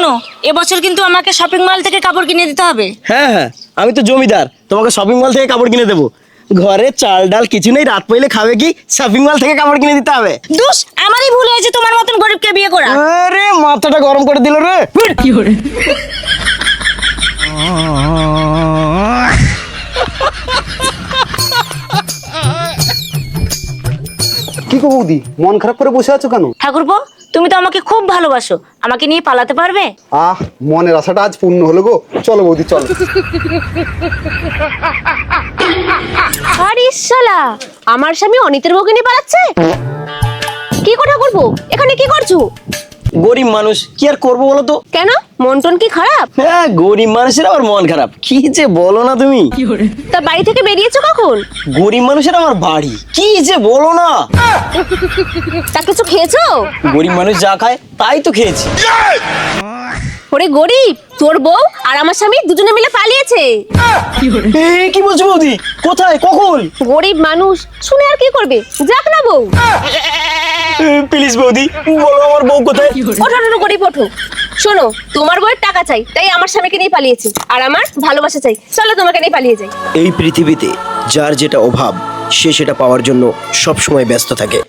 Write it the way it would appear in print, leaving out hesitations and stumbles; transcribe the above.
শোনো, এবছর কিন্তু আমাকে শপিং মল থেকে কাপড় কিনে দিতে হবে। হ্যাঁ হ্যাঁ, আমি তো জমিদার, তোমাকে শপিং মল থেকে কাপড় কিনে দেবো। ঘরে চাল ডাল কিছু নেই, রাত পইলে খাবে কি? শপিং মল থেকে কাপড় কিনে দিতে হবে। দুস, আমারই ভুল হয়েছে তোমার মতন গরিবকে বিয়ে করা। আরে মাথাটা গরম করে দিল রে। কি গো বৌদি, মন খারাপ করে বসে আছো কেন? ঠাকুরপো, তুমি তো আমাকে খুব ভালোবাসো, আমাকে নিয়ে পালাতে পারবে? আহ, মনের আশাটা আজ পূর্ণ হলো গো। চলো বৌদি চলো। আরে শালা, আমার স্বামী অনিতের বউকে নিয়ে পালাচ্ছে। কি কথা করবো, এখানে কি করছো? গরিব মানুষ, কি আর করবো বলো তো? কেন, মন টন কি খারাপ? হ্যাঁ, গরিব মানুষের আবার মন খারাপ, কি যে বলো না তুমি। তা বাড়ি থেকে বেরিয়েছো কখন? গরিব মানুষের আমার বাড়ি, কি যে বলো না। তা কিছু খেয়েছো? গরিব মানুষ যা খায় তাই তো খেয়েছি। ওরে গরিব, তোর বউ আর আমার স্বামী দুজনে মিলে পালিয়েছে। কি বলছো বৌদি? কোথায়, কখন? গরিব মানুষ শুনে আর কি করবে, যাক না বউ। প্লিজ বৌদি বলো, আমার বউ কোথায়? ওঠো ওঠো গরিব ওঠো। শোনো, তোমার বউয়ের টাকা চাই, তাই আমার স্বামীকে নিয়ে পালিয়েছে। আর আমার ভালোবাসা চাই, চলো তোমাকে নিয়ে পালিয়ে যাই। এই পৃথিবীতে যার যেটা অভাব, সে সেটা পাওয়ার জন্য সব সময় ব্যস্ত থাকে।